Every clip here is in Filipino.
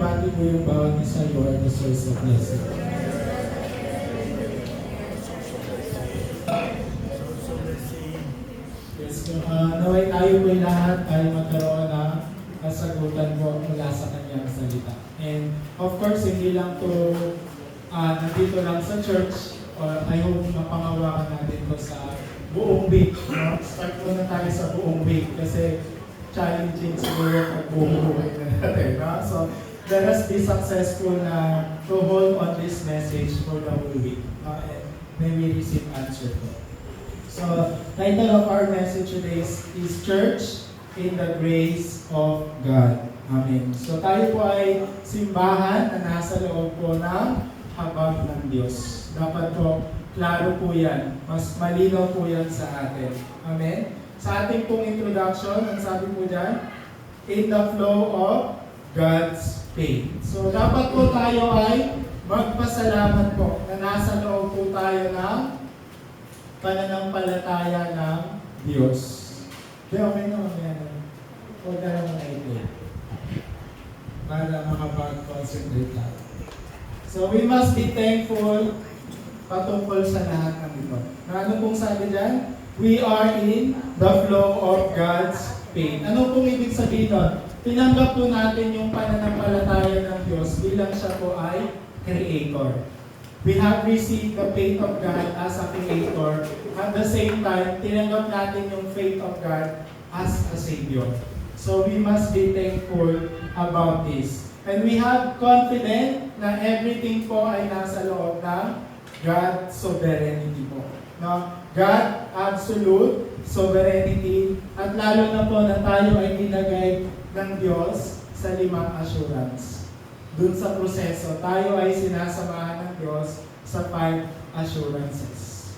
ibati mo yung bawat isa, you are the source of blessing. Yes, naway tayo po lahat ay magkaroon ng kasagutan po mula sa kanyang salita. And of course, hindi lang to nandito lang sa church, or I hope mapangawakan natin to sa buong week. No? Start muna tayo sa buong week kasi challenging siguro ang buong buhay na natin. No? So, let us be successful na to hold on this message for the whole week. And may we receive answer po. So, title of our message today is Church in the Grace of God. Amen. So, tayo po ay simbahan na nasa loob po ng habag ng Diyos. Dapat po, klaro po yan. Mas malinaw po yan sa atin. Amen. Sa ating pong introduction, ang sabi po dyan, in the flow of God's faith. So, dapat po tayo ay magpasalamat po na nasa loob po tayo ng pananampalataya ng Diyos. Kaya okay naman yan. Huwag na naman na ito. Para makapag-concentrate tayo. So, we must be thankful patungkol sa lahat ng ito. Na ano pong sabi dyan? We are in the flow of God's faith. Ano pong ibig sabihin doon? Tinanggap po natin yung pananampalataya ng Diyos bilang siya po ay Creator. We have received the faith of God as a Creator. At the same time, tinanggap natin yung faith of God as a Savior. So we must be thankful about this. And we have confidence na everything po ay nasa loob ng God's sovereignty po. No? God, absolute sovereignty. At lalo na po na tayo ay dinagay ng Diyos sa 5 assurance. Dun sa proseso, tayo ay sinasamahan ng Diyos sa 5 assurances.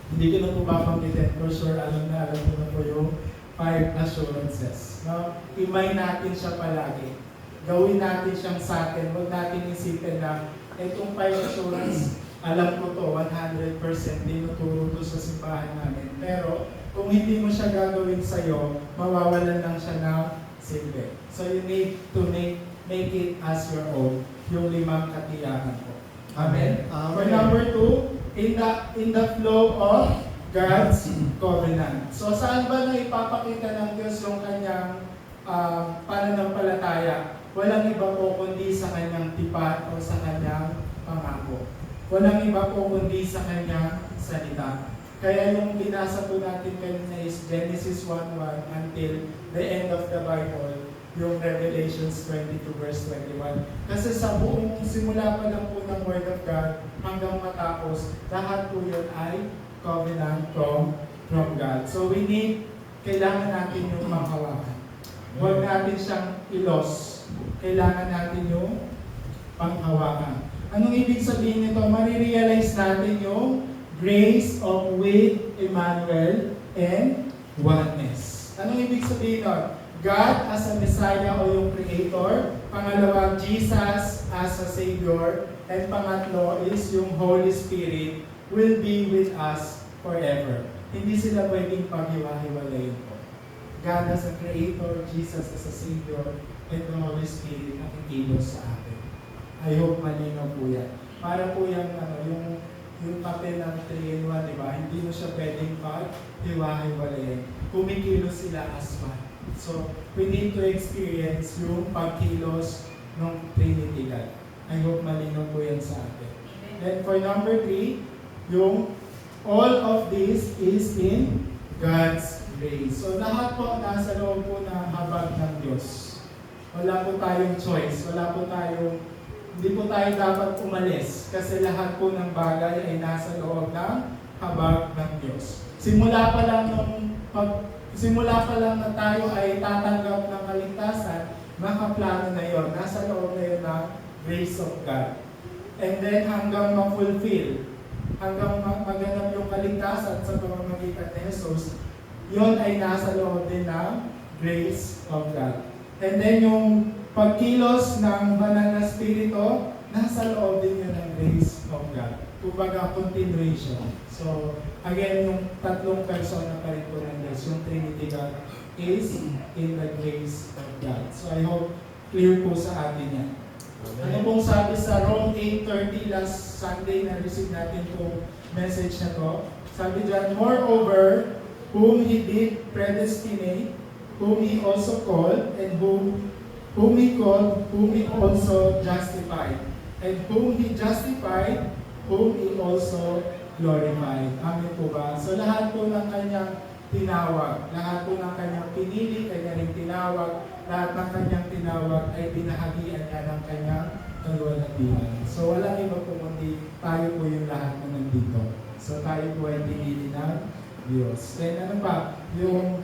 Hindi ko na po babanggitin, for sure, alam na po yung 5 assurances. No? Imay natin siya palagi. Gawin natin siyang sa atin. Huwag natin isipin na itong 5 assurance, alam ko to, 100% dinuturo to sa simbahan namin. Pero kung hindi mo siya gagawin sa'yo, mawawalan lang siya ng silbi. So you need to make it as your own, yung 5 katiyakan po. Amen? For number 2, in the flow of God's covenant. So saan ba na ipapakita ng Diyos yung kanyang pananampalataya? Walang iba po kundi sa kanyang tipan o sa kanyang pangako. Walang iba po kundi sa kanyang salita. Kaya yung binasa po natin kanina is Genesis 1:1 until the end of the Bible, yung Revelations 22 verse 21. Kasi sa buong simula pa lang po ng Word of God hanggang matapos, lahat po yun ay covenant from God. So kailangan natin yung manghawakan. Huwag natin siyang ilos. Kailangan natin yung panghawakan. Anong ibig sabihin nito? Marirealize natin yung grace of with Emmanuel and oneness. Anong ibig sabihin nun? God as a Messiah o yung Creator. Pangalawa, Jesus as a Savior. And pangatlo is yung Holy Spirit will be with us forever. Hindi sila pwedeng paghiwa-hiwalayin po. God as a Creator, Jesus as a Savior, and the Holy Spirit na kikilos sa atin. I hope malinaw po yan. Para po yung papel ng 3-in-1, di ba? Hindi mo siya pwedeng paghiwa-hiwalayin. Kumikilos sila as one. So, we need to experience yung pagkilos ng Trinity God. I hope malinaw po yan sa atin. Then for number 3, yung all of this is in God's grace. So lahat po nasa loob po ng habag ng Diyos. Wala po tayong choice. Hindi po tayo dapat umalis kasi lahat po ng bagay ay nasa loob ng habag ng Diyos. Simula pa lang na tayo ay tatanggap ng kaligtasan, nakaplano na yon, nasa loob na yun ng grace of God. And then hanggang ma-fulfill, hanggang maganap yung kaligtasan sa pamamagitan ni Jesus, yun ay nasa loob din ng grace of God. And then yung pagkilos ng banal na spirito, nasa loob din yun ng grace of God. Kumbaga, continuation. So, again, yung tatlong persona pa rin po ng Diyos, yung Trinity God, is in the grace of God. So, I hope clear po sa atin yan. Ano pong sabi sa Rome 8:30 last Sunday na receive natin itong message na to? Sabi dyan, moreover, whom He did predestinate, whom He also called, and whom He called, whom He also justified. And whom He justified, whom He also glorified. Amen po ba? So lahat po ng kanyang tinawag, lahat po ng kanyang pinili, kanya rin tinawag, lahat ng kanyang tinawag ay binahagian niya ng kanyang kaluwalhatian. So walang iba po kundi tayo po yung lahat na nandito. So tayo po ay pinili ng Diyos. Then ano pa? Yung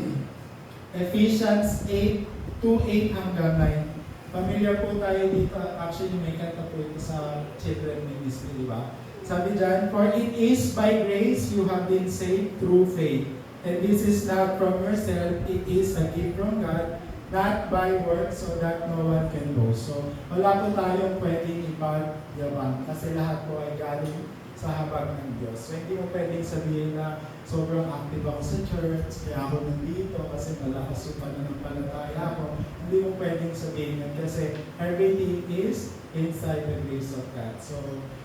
Ephesians 8:2-8 hanggang 9. Familiar po tayo dito. Actually, may kanta po ito sa children ministry, di ba? Sabi dyan, for it is by grace you have been saved through faith. And this is not from yourself, it is a gift from God, not by works, so that no one can boast. So, wala po tayong pwedeng ipagyabang kasi lahat po ay galing sa habag ng Diyos. So, hindi mo pwedeng sabihin na sobrang active ako sa church, kaya ako nandito kasi malakas yung pananampalataya ako. Hindi mo pwedeng sabihin yan kasi everything is inside the grace of God. So,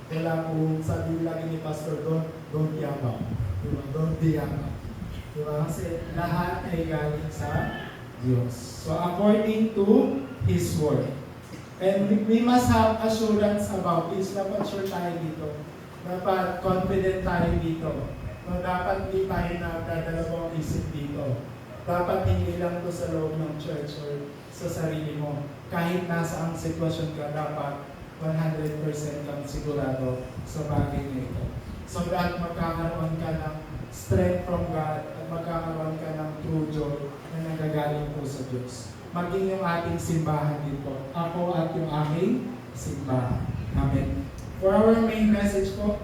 wala po, sabi lagi ni Pastor, don't yabang. Diba? Don't yabang. Diba? Kasi lahat ay galing sa Diyos. So, according to His Word. And we must have assurance about this. Dapat sure tayo dito. Dapat confident tayo dito. No, dapat hindi tayo nagdadalawang isip dito. Dapat hindi lang to sa loob ng church or sa sarili mo. Kahit nasa ang sitwasyon ka, dapat 100% kang sigurado sa bagay na ito. So that magkakaroon ka ng strength from God at magkakaroon ka ng true joy na nanggagaling po sa Diyos. Maging yung ating simbahan dito. Ako at yung aking simbahan. Amen. For our main message po,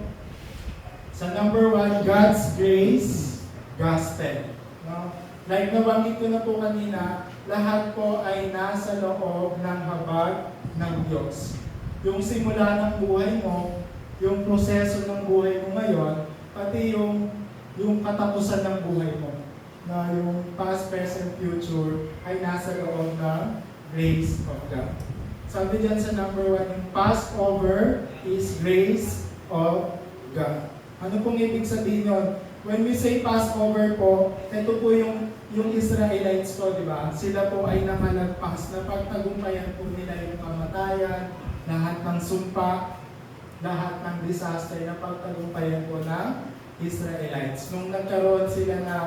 sa number 1, God's grace, gospel. No? Like nabanggit ko na po kanina, lahat po ay nasa loob ng habag ng Diyos. Yung simula ng buhay mo, yung proseso ng buhay mo ngayon, pati yung katapusan ng buhay mo, na yung past, present, future, ay nasa loob ng grace of God. Sabi dyan sa number 1, yung Passover is grace of God. Ano pong ibig sabihin yun? When we say Passover po, ito po yung Israelites po, di ba? Sila po ay nakalagpas na pagtagumpayan po nila yung kamatayan, lahat ng sumpa, lahat ng disaster na pagtagumpayan po ng Israelites. Nung nagkaroon sila na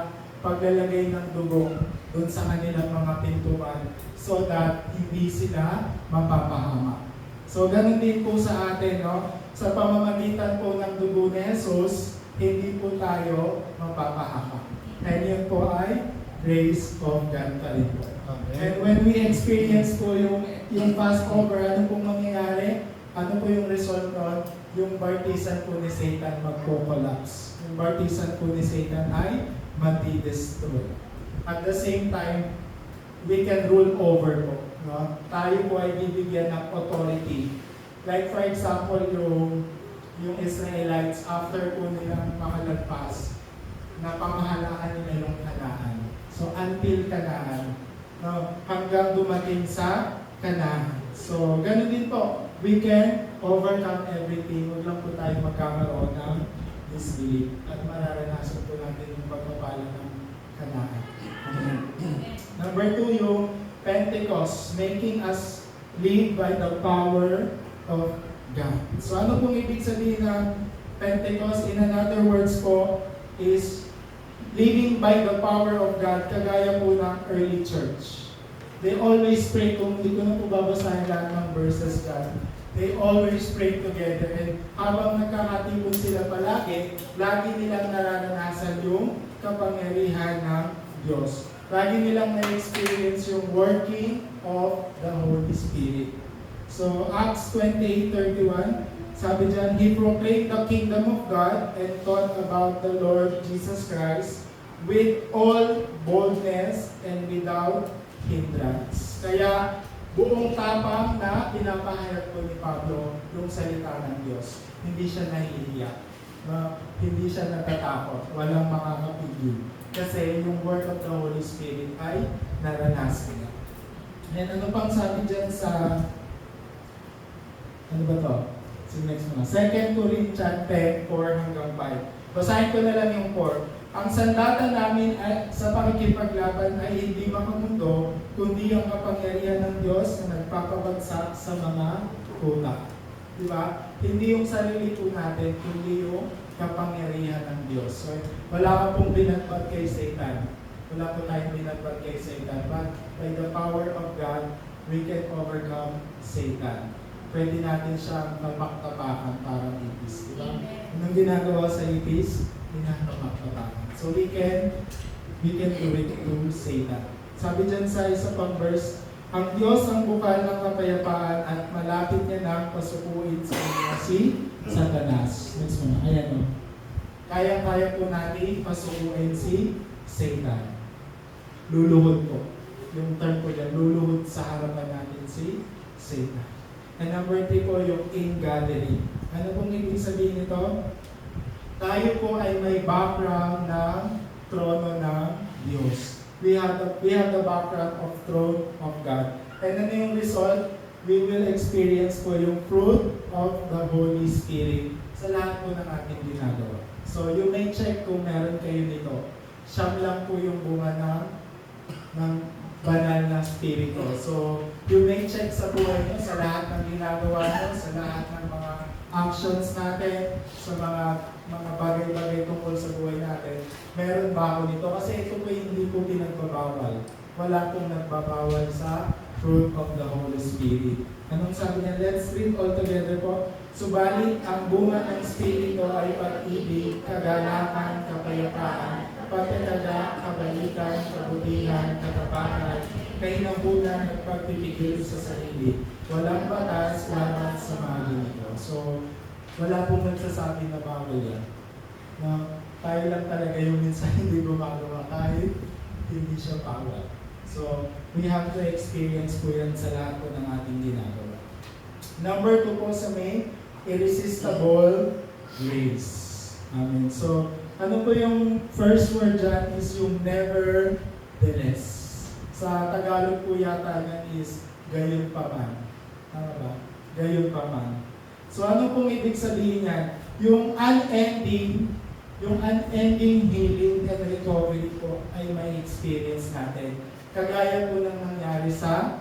paglalagay ng dugo doon sa kanilang mga pintuan so that hindi sila mapapahamak. So, ganun din po sa atin, no? Sa pamamagitan po ng dugo ni Jesus, hindi po tayo mapapahamak. And yun po ay grace of God pa rin po. And when we experience po yung Passover, ano pong mangyayari? Ano po yung result nun? Yung bartisan po ni Satan magpo-collapse. Yung bartisan po ni Satan ay mati-destroy. At the same time, we can rule over po. No? Tayo po ay bibigyan ng authority. Like for example, yung Israelites, after po nilang makalagpas, na pamahalaan nila yung Kanaan. So until Kanaan, no? Hanggang dumating sa Kanaan. So ganun din po, we can overcome everything. Huwag lang po tayo magkakaroon ng disbelief at mararanasan po natin yung pagpapala ng Kanaan. Number 2, yung Pentecost, making us live by the power of God. So ano pong ibig sabihin ng Pentecost? In another words po, is living by the power of God, kagaya po ng early church. They always pray, kung hindi ko na po babasahin lahat ng verses dyan, they always pray together. And habang nagkakatipon sila palagi, lagi nilang nararanasan yung kapangyarihan ng Diyos. Lagi nilang na-experience yung working of the Holy Spirit. So, Acts 28:31, sabi dyan, He proclaimed the kingdom of God and taught about the Lord Jesus Christ with all boldness and without hindrance. Kaya, buong tapang na pinapahayag po ni Pablo yung salita ng Diyos. Hindi siya nahihiya. Hindi siya natatakot. Walang makakapigil. Kasi yung work of the Holy Spirit ay naranasan niya. And ano pang sabi dyan sa Ano ba to? Sige, next mo na. 2 Corinthians 10, 4 hanggang 5. Basahin ko na lang yung 4. Ang sandata namin ay, sa pakikipaglaban ay hindi makamundo, kundi ang kapangyarihan ng Diyos na nagpapabagsak sa mga utak. Diba? Hindi yung sarili po natin, kundi yung kapangyarihan ng Diyos. So, wala ka pong binagpag kay Satan. Wala po tayong binagpag kay Satan. But by the power of God, we can overcome Satan. Pwede natin siyang mamaktapakan parang ipis. Diba? Anong ginagawa sa ipis? Ginagawa. So we can do it through Satan. Sabi dyan sa isa pang verse, ang Diyos ang bukal ng kapayapaan at malapit niya nang pasukuin sa inyo si Satanas. Next mo na. Ayan o. Kaya-kaya po natin pasukuin si Satan. Luluhod po. Yung term po dyan, luluhod sa harapan natin si Satan. And number 3 po yung ingathering. Ano pong ibig sabihin nito? Tayo po ay may background ng trono ng Diyos. We have the background of throne of God. And ano yung result? We will experience po yung fruit of the Holy Spirit sa lahat po ng ating ginagawa. So you may check kung meron kayo nito. Siyam lang po yung bunga ng banal na spirito. So you may check sa buhay nyo, sa lahat ng ginagawa nyo, sa lahat ng mga actions natin, sa mga bagay-bagay tungkol sa buhay natin, meron ba ako nito? Kasi ito po hindi po pinagbabawal. Wala pong nagbabawal sa fruit of the Holy Spirit. Anong sabi niya? Let's read all together po. Subalit, ang bunga ng Spirito ay pag-ibig, kagalakan, kapayapaan, pagkatyaga, kabalikan, kabutihan, katapangan, kahinambulan at pagpipigil sa sarili. Walang batas laban sa mga ganito. So, wala pong nagsasabi na bawal yan. Na tayo lang talaga yung minsan hindi gumagawa kahit hindi siya bawal. So, we have to experience po yan sa lahat po ng ating ginagawa. Number 2 po sa may irresistible grace. Amen. So, ano po yung first word dyan is yung nevertheless. Sa Tagalog po yata yan is gayon pa man. Tama ba? Gayon pa man. So ano pong ibig sabihin yan? Yung unending healing and recovery po ay may experience natin. Kagaya po ng nangyari sa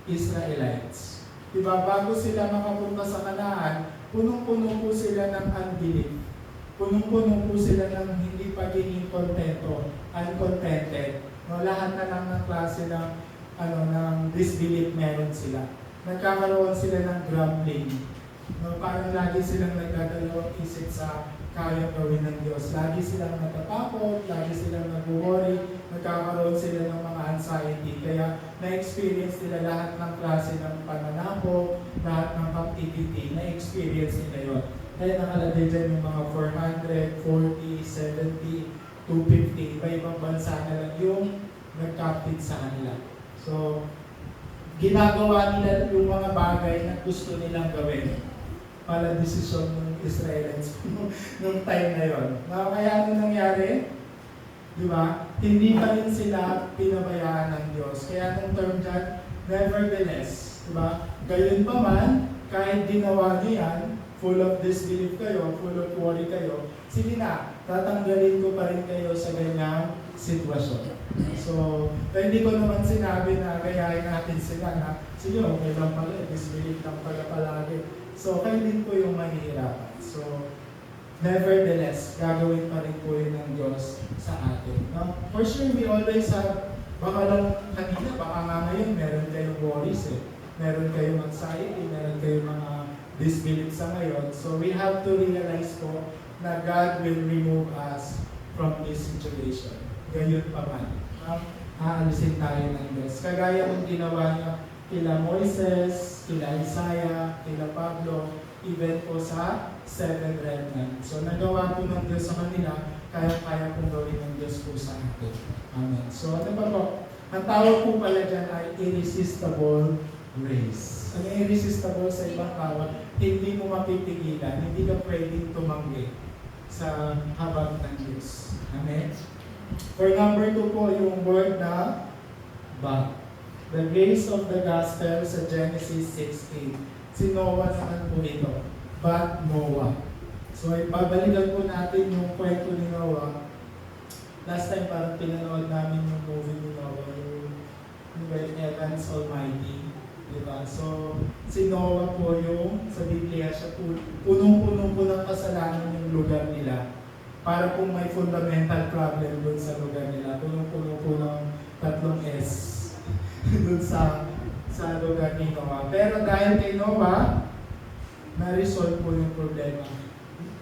Israelites. Diba? Bago sila makapunta sa Kanaan, punong-puno po sila ng unbelief. Punong-puno po sila ng hindi pagiging kontento, uncontented. No, lahat na lang ng klase ng disbelief meron sila. Nagkakaroon sila ng grumbling. No, parang lagi silang nagdadalawang isip sa kaya gawin ng Diyos. Lagi silang natatakot, lagi silang nag-worry, nagkakaroon sila ng mga anxiety. Kaya na-experience nila lahat ng klase ng pananakot, lahat ng captivity, na-experience nila yun. Kaya nakalagay dyan yung mga 440, 70, 250, iba-ibang bansa na lang yung nag-captive sa kanila. So, ginagawa nila yung mga bagay na gusto nilang gawin. Pala desisyon ng Israelites nung time na yon. Kaya ano nangyari? Di ba? Hindi pa rin sila pinabayaan ng Diyos. Kaya nung term dyan, nevertheless. Di ba? Gayon pa man, kahit ginawa niyo yan, full of disbelief kayo, full of worry kayo, sige na, tatanggalin ko pa rin kayo sa ganyang sitwasyon. So, hindi ko naman sinabi na gayahin natin sila na, sige, okay lang pala, disbelief lang pala palagi. So, kayo din po yung mahihirapan. So, nevertheless, gagawin pa rin po yun ng Diyos sa atin. No? For sure, we always have, baka lang kanina, baka nga ngayon, meron kayong worries eh. Meron kayong anxiety, meron kayong mga disbelief sa ngayon. So, we have to realize po na God will remove us from this situation. Gayon pa man. Aalisin tayo ng Diyos. Kagaya ng ginawa niya kila Moises, kila Isaiah, kila Pablo, even po sa 7 remnant. So nagawa po ng Diyos sa kanila, kaya pong gawin ng Diyos po sa atin. Amen. So ano pa po? Ang tawag po pala dyan ay irresistible grace. Ano irresistible sa ibang tawag? Hindi mo mapipigilan, hindi ka pwedeng tumanggi sa habag ng Diyos. Amen? For number 2 po, yung word na but. The grace of the gospel sa Genesis 6:8. Si Noah naman po ito. But Noah. So, babalikan po natin yung kwento ni Noah. Last time parang pinanood namin yung movie ni Noah, yung Evans Almighty. Diba? So, si Noah po yung, sa Biblia, siya punong-puno po ng kasalanan yung lugar nila. Para kung may fundamental problem doon sa lugar nila, punong-puno po ng 3 S doon sa lugar ni Noah. Pero dahil kay Noah, na-resolve po yung problema.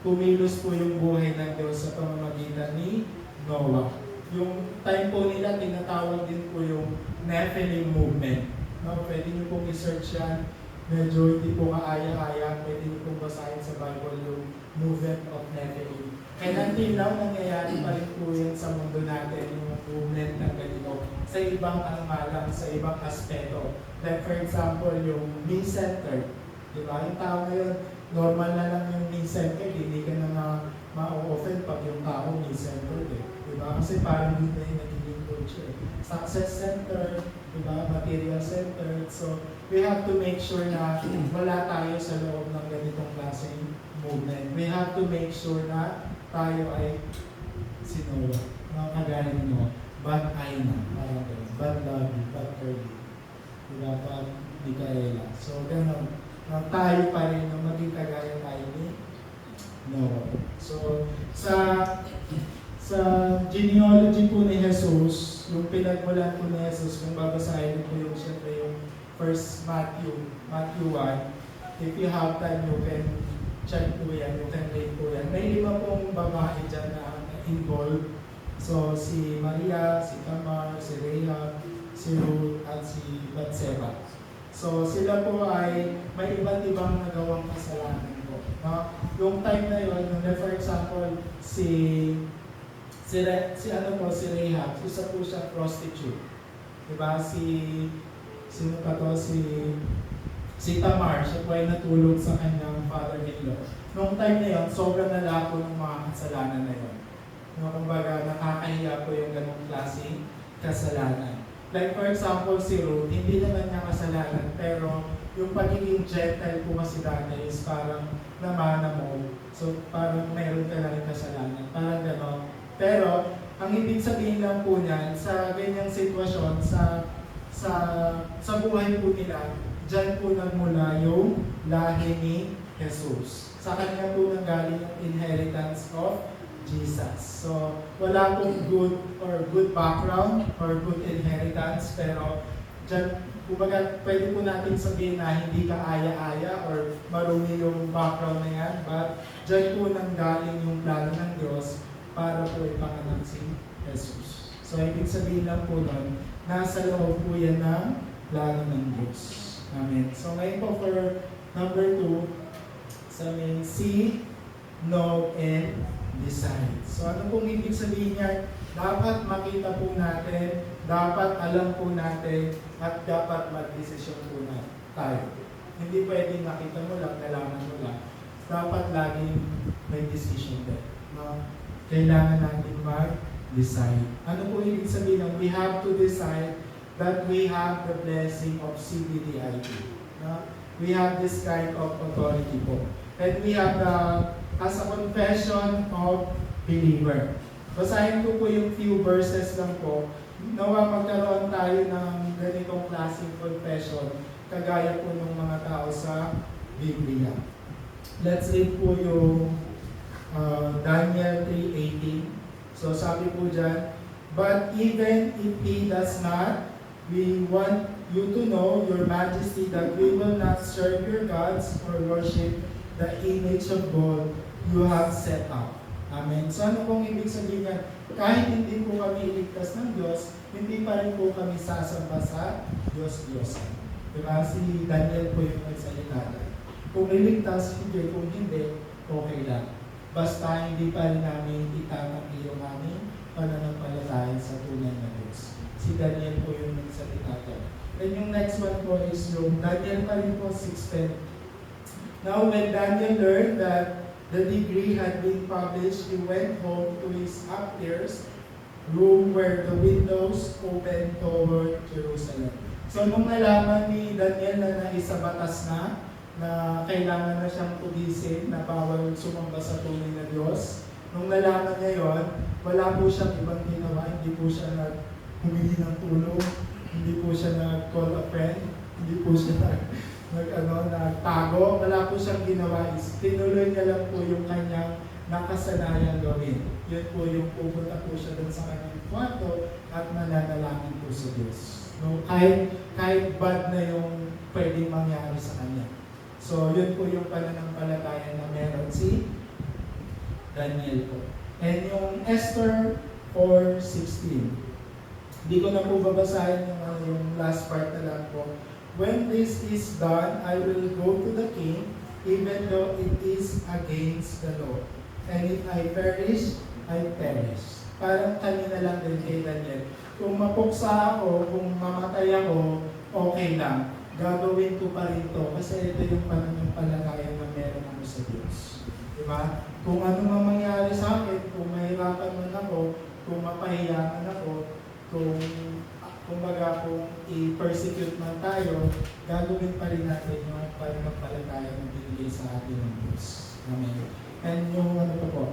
Kumilos po yung buhay ng Diyos sa pamamagitan ni Noah. Yung time po nila, tinatawag din po yung Nephilim movement. No, pwede nyo pong i-search yan. Medyo hindi po kaaya-aya. Pwede nyo pong basahin sa Bible yung movement of Nephilim. And until now, nangyayari pa rin po yan sa mundo natin, yung movement ng ganito. Sa ibang angalang, sa ibang aspeto. Like for example, yung me-centered. Diba? Yung tao ngayon, normal na lang yung me-centered. Hindi ka na ma-offend pag yung tao me-centered. Diba? Kasi parang yun na yung nagiging culture. Success-centered, diba? Material-centered. So, we have to make sure na wala tayo sa loob ng ganitong klaseng movement. We have to make sure na tayo ay si Noah. Mga kagaya ni Noah. But I na. Parang ganun. But Lovey. But Curly. Diba? But Micaela. So, ganun. Tayo pa rin na maging kagaya tayo ni Noah. So, sa genealogy po ni Jesus, yung pinagmulan po ni Jesus, kung babasahin po yung siyempre yung first Matthew 1, if you have time, you can check po yan, you can read po yan. May 5 pong babae dyan na involved. So, si Maria, si Tamar, si Rahab, si Ruth, at si Batseba. So, sila po ay may iba't ibang nagawang kasalanan po. Yung time na yun, for example, si Rahab, isa po siya prostitute. Diba? Sino pa to? Si Tamar, siya po ay natulog sa kanyang father-in-law. Noong time na yun, sobrang nalako ng mga kasalanan na yun. Kumbaga, nakakahiya po yung ganong klaseng kasalanan. Like for example, si Ruth, hindi naman niya kasalanan, pero yung pagiging gentle po kasi dati is parang namana mo. So parang meron ka na rin kasalanan. Parang gano'n. Pero, ang ibig sabihin lang po niyan, sa ganyang sitwasyon, sa buhay po nila, dyan po nagmula yung lahi ni Jesus. Sa kanya po nanggaling yung inheritance of Jesus. So, wala pong good background or good inheritance, pero dyan, kumbaga, pwede po natin sabihin na hindi ka aya-aya or marumi yung background na yan, but dyan po nanggaling yung plano ng Diyos para po ipanganak si Jesus. So, ibig sabihin lang po nun, nasa loob po yan ng plano ng Diyos. Amen. So, ngayon po for number 2, sa main see, know, and decide. So, ano pong ibig sabihin niya? Dapat makita po natin, dapat alam po natin, at dapat mag-desisyon po na tayo. Hindi pwedeng nakita mo lang, nalaman mo lang. Dapat laging may decision din. No? Kailangan natin mag-decide. Ano po ibig sabihin? We have to decide that we have the blessing of CBDIT. No? We have this kind of authority po. And we have as a confession of believer. Basahin ko po yung few verses lang po. Nawa magkaroon tayo ng ganitong klaseng confession, kagaya po ng mga tao sa Biblia. Let's read po yung Daniel 3:18. So sabi po dyan, but even if he does not, we want you to know, your majesty, that we will not serve your gods or worship the image of God you have set up. Amen. So ano pong ibig sabihin yan? Kahit hindi po kami iligtas ng Diyos, hindi pa rin po kami sasamba sa Diyos-Diyosan. Diba? Si Daniel po yung nagsalita. Kung iligtas, hindi. Kung hindi, okay lang. Basta hindi pa rin namin itatanggi yung aming pananampalataya sa tunay na Diyos. Si Daniel po yung nagsalita. Then yung next one po is yung Daniel pa rin po 6:10. Now when Daniel learned that the decree had been published, he went home to his upstairs room where the windows opened toward Jerusalem. So nung nalaman ni Daniel na naisabatas na na kailangan na siyang tugisin, na bawal sumamba sa tunay na Diyos. Nung nalaman niya yon, wala po siyang ibang ginawa, hindi po siya humingi ng tulong, hindi po siya nag-call a friend, hindi po siya nagtago, wala po siyang ginawa, is tinuloy niya lang po yung kanyang nakasanayan gawin. Yun po yung pupunta po siya dun sa kanyang kwarto at mananalangin po sa Diyos. No, kahit bad na yung pwedeng mangyari sa kanya. So, yun po yung pananampalataya na meron si Daniel po. And yung Esther 4:16. Hindi ko na po babasahin yung last part na lang po. When this is done, I will go to the king, even though it is against the law. And if I perish, I perish. Parang kanina lang din kay Daniel. Kung mapuksa ako, kung mamatay ako, okay lang. Gagawin ko pa rin to kasi ito yung pananampalataya na meron ako sa Diyos. Diba? Kung ano man mangyari sa akin, kung mahirapan man ako, kung mapahiya man ako, kung i-persecute man tayo, gagawin pa rin natin yung pananampalataya na binigay sa atin ng Diyos. Amen. And yung ano pa po,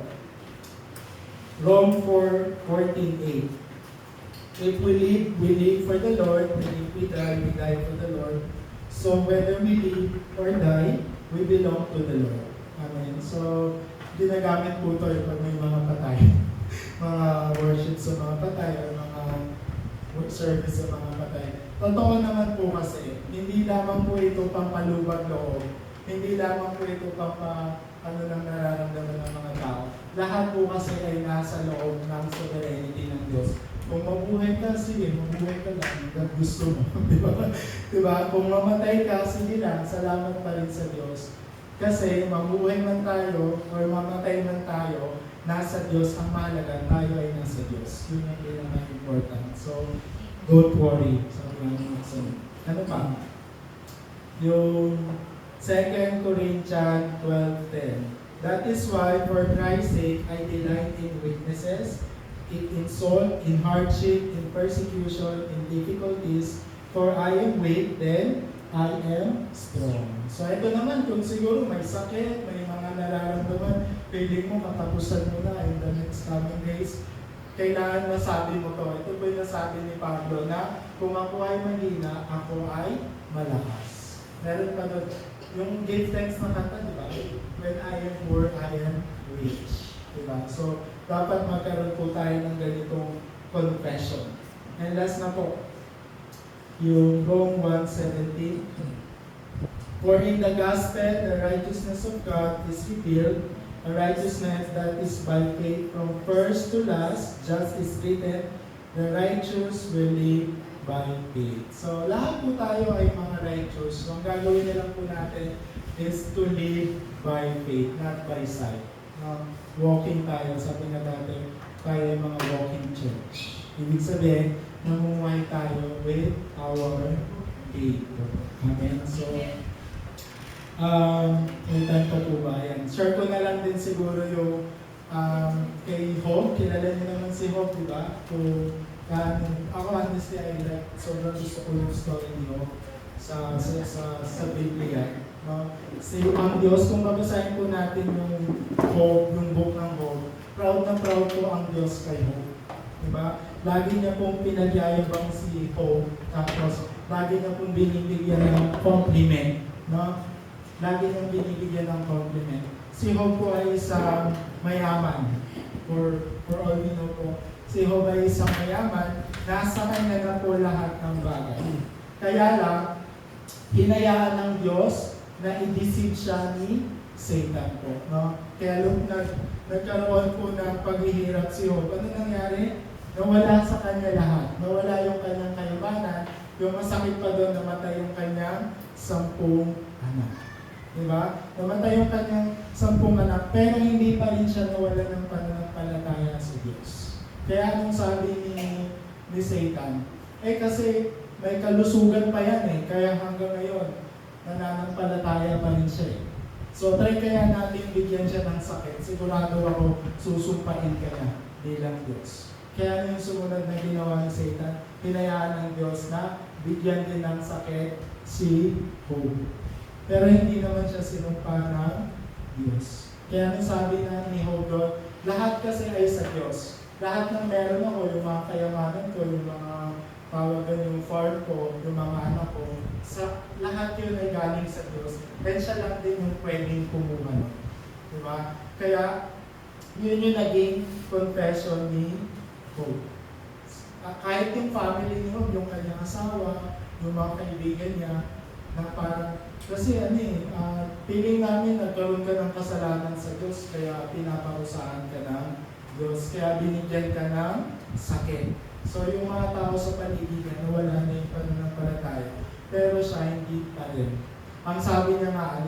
Rome 4:14-8. If we live for the Lord, and if we die for the Lord. So whether we live or die, we belong to the Lord. Amen. So, ginagamit po ito pag may mga patay. Mga worship sa mga patay or mga service sa mga patay. Totoo naman po kasi, hindi lamang po ito pampalubag loob. Hindi lamang po ito ano lang nararamdaman ng mga tao. Lahat po kasi ay nasa loob ng sovereignty ng Diyos. Kung mabuhay ka, sige, mabuhay ka lang. Hanggang gusto mo. Diba? Kung mamatay ka, sige lang. Salamat pa rin sa Diyos. Kasi mabuhay man tayo or mamatay man tayo, nasa Diyos ang mahalaga. Tayo ay nasa Diyos. Yun ang pinaka-important. So, don't worry. Ano pa? Yung 2 Corinthians 12:10. That is why, for Christ's sake, I delight in weaknesses, in insult, in hardship, in persecution, in difficulties. For I am weak, then I am strong. So ito naman, kung siguro may sakit, may mga nararamdaman, feeling mo katapusan mo na in the next coming days, kailangan masabi mo to. Ito po yung nasabi ni Pablo na kung ako ay mahina, ako ay malakas. Meron pa doon, yung give thanks na kanta, di ba? When I am poor, I am rich. Diba? So, dapat magkaroon po tayo ng ganitong confession. And last na po, yung Rome 1:17. For in the gospel, the righteousness of God is revealed, a righteousness that is by faith from first to last, just is written, the righteous will live by faith. So, lahat po tayo ay mga righteous. So, ang gagawin na lang po natin is to live by faith, not by sight. Walking tayo, sabi nga dati, tayo ay mga walking church. Ibig sabihin, namumuhay tayo with our faith. Amen. So, may time pa po ba? Ayan. Share ko na lang din siguro yung kay Hope. Kilala niyo naman si Hope, di ba? Ako honestly, sobrang gusto ko yung story ni Hope sa Biblia. No? Ang Diyos, kung babasahin po natin yung Hope, yung book ng Hope, proud na proud po ang Diyos kay Hope. Diba? Lagi niya pong pinagyayabang si Hope, tapos lagi niya pong binibigyan ng compliment. No? Lagi niyang binibigyan ng compliment. Si Hope po ay isang mayaman. For all we know po, si Hope ay isang mayaman, nasa kanya na po lahat ng bagay. Kaya lang, hinayaan ng Diyos na i-deceive siya ni Satan po. No? Kaya nagkaroon po ng paghihirap si Job. Ano nangyari? Nawala sa kanya lahat. Nawala yung kanyang kayamanan. Yung masakit pa doon, namatay yung kanyang 10 anak. Diba? Namatay yung kanyang 10 anak, pero hindi pa rin siya nawala ng pananampalataya sa Diyos. Kaya anong sabi ni Satan? Kasi may kalusugan pa yan kaya hanggang ngayon, nananampalataya pa rin siya So try kaya natin bigyan siya ng sakit. Sigurado ako, susumpain ka na bilang Diyos. Kaya yung sumunod na ginawa ni Satan, hinayaan ng Diyos na bigyan din ng sakit si Job. Pero hindi naman siya sinumpa ng Diyos. Kaya nung sabi na ni Hogo, lahat kasi ay sa Diyos. Lahat ng meron ako, yung mga kayamanan ko, yung mga tawagan yung farm ko, yung mga anak ko, sa lahat yun ay galing sa Diyos. Then siya lang din yung pwedeng kumuha. Diba? Kaya, yun yung naging confession ni Hope. Kahit yung family ni Hope, yung kanyang asawa, yung mga kaibigan niya, na parang, kasi feeling namin nagkaroon ka ng kasalanan sa Diyos, kaya pinaparusahan ka ng Diyos, kaya binigyan ka ng sakit. So yung mga tao sa paligid wala na yung pananampalataya, pero siya hindi pa rin. Ang sabi niya nga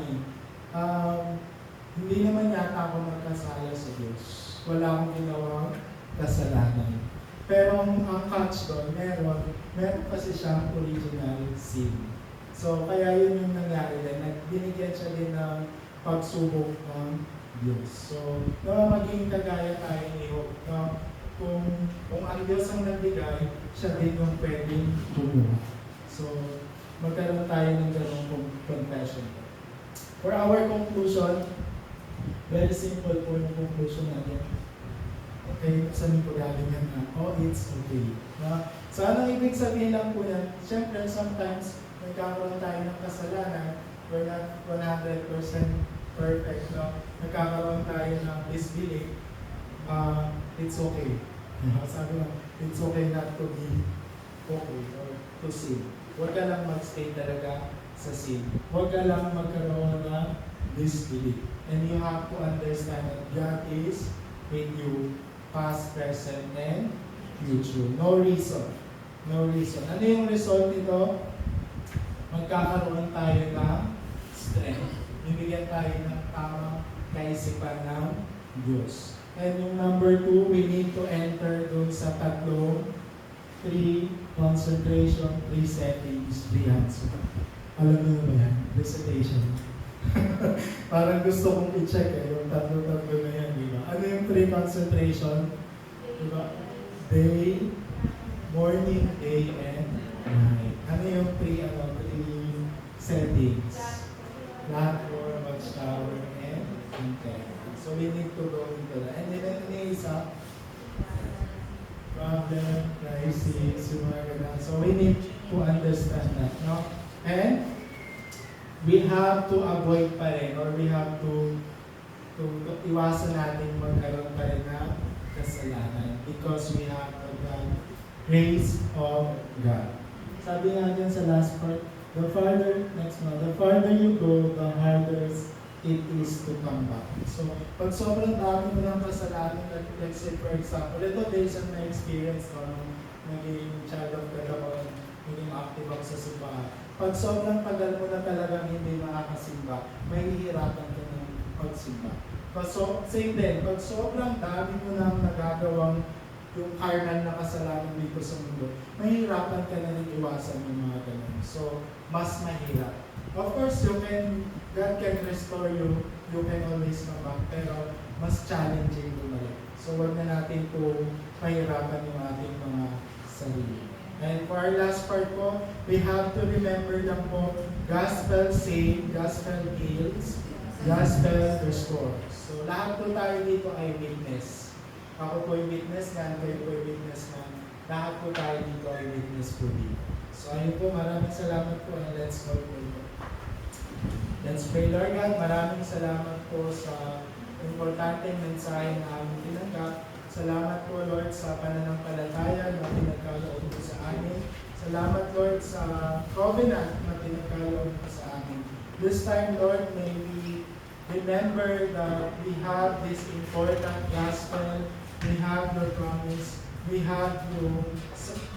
hindi naman yata ako nagkasala sa Diyos. Wala akong ginawang kasalanan. Pero ang catch doon, meron kasi siyang original sin. So kaya yun yung nangyari din. Binigyan siya din ng pagsubok ng Diyos. So maging kagaya tayo ni Hope. Kung ang Diyos ang nagbigay, siya din yung pwedeng kumuha. So magkaroon tayo ng ganong confession. For our conclusion, very simple po yung conclusion natin. Okay, saan po galing yan na? Oh, it's okay. So anong ibig sabihin lang po yan? Siyempre, sometimes nagkakaroon tayo ng kasalanan. We're not 100% perfect. No? Nagkakaroon tayo ng disbelief. It's okay. Sabi mo, it's okay not to be okay or to sin. Huwag ka lang mag-stay talaga sa sin. Huwag ka lang magkaroon ng disbelief. And you have to understand that God is with you, past, present, and future. No reason. No reason. Ano yung result nito? Magkakaroon tayo ng strength. Bibigyan tayo ng tamang kaisipan ng Diyos. And yung number 2, we need to enter dun sa tatlong 3 concentration, 3 settings, 3 answer. Alam niyo ba yan? Recitation. Parang gusto kong i-check yung tatlo-tatlo na yan, di ba? Ano yung 3 concentration? Diba? Day, morning, day, and night. Ano yung 3 settings? Platform, watchtower, and intent. So we need to go into that. And then ano yung isa? Problem, crisis, yung mga ganun. So we need to understand that, no? And we have to avoid pa rin, or we have to iwasan natin magkaroon pa rin ng kasalanan because we have the grace of God. Sabi nga dyan sa last part, the farther you go, the harder it is to come back. So, pag sobrang dami mo ng kasalanan, let's say for example, ito based on my experience, naging child of God ako, naging active ako sa simbahan. Pag sobrang tagal mo na talagang hindi makakasimba, may hihirapan ka ng pagsimba. Same din, pag sobrang dami mo nang nagagawang yung carnal na kasalanan dito sa mundo, mahirapan ka na rin iwasan yung mga ganun. So, mas mahirap. Of course, God can restore you, you can always come back, pero mas challenging bumalik. So, wag na natin po mahirapan yung ating mga sarili. And for our last part po, we have to remember lang po, gospel save, gospel heals, gospel restores. So, lahat po tayo dito ay witness. Ako po yung witness na, kayo po yung witness na, lahat po tayo dito ay witness po dito. So, ayun po, maraming salamat po, and let's go po. Let's pray. Lord God, maraming salamat po sa importanteng mensahe na aming tinanggap. Salamat po, Lord, sa pananampalataya na pinagkaloob mo sa amin. Salamat, Lord, sa covenant na pinagkaloob mo sa amin. This time, Lord, may we remember that we have this important gospel. We have your promise. We have yung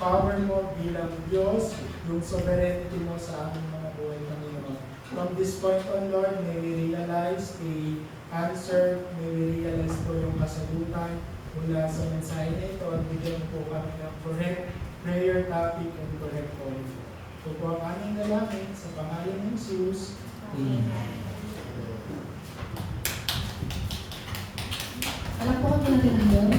power mo bilang Diyos, yung sovereignty mo sa aming mga buhay, Panginoon. From this point on, Lord, may we realize the answer, may we realize po yung kasagutan mula sa mensahe na ito at bigyan po kami ng correct prayer topic and correct point. Ito po ang aming dalangin sa pangalan ng Jesus. Amen. Alam po kung natin ang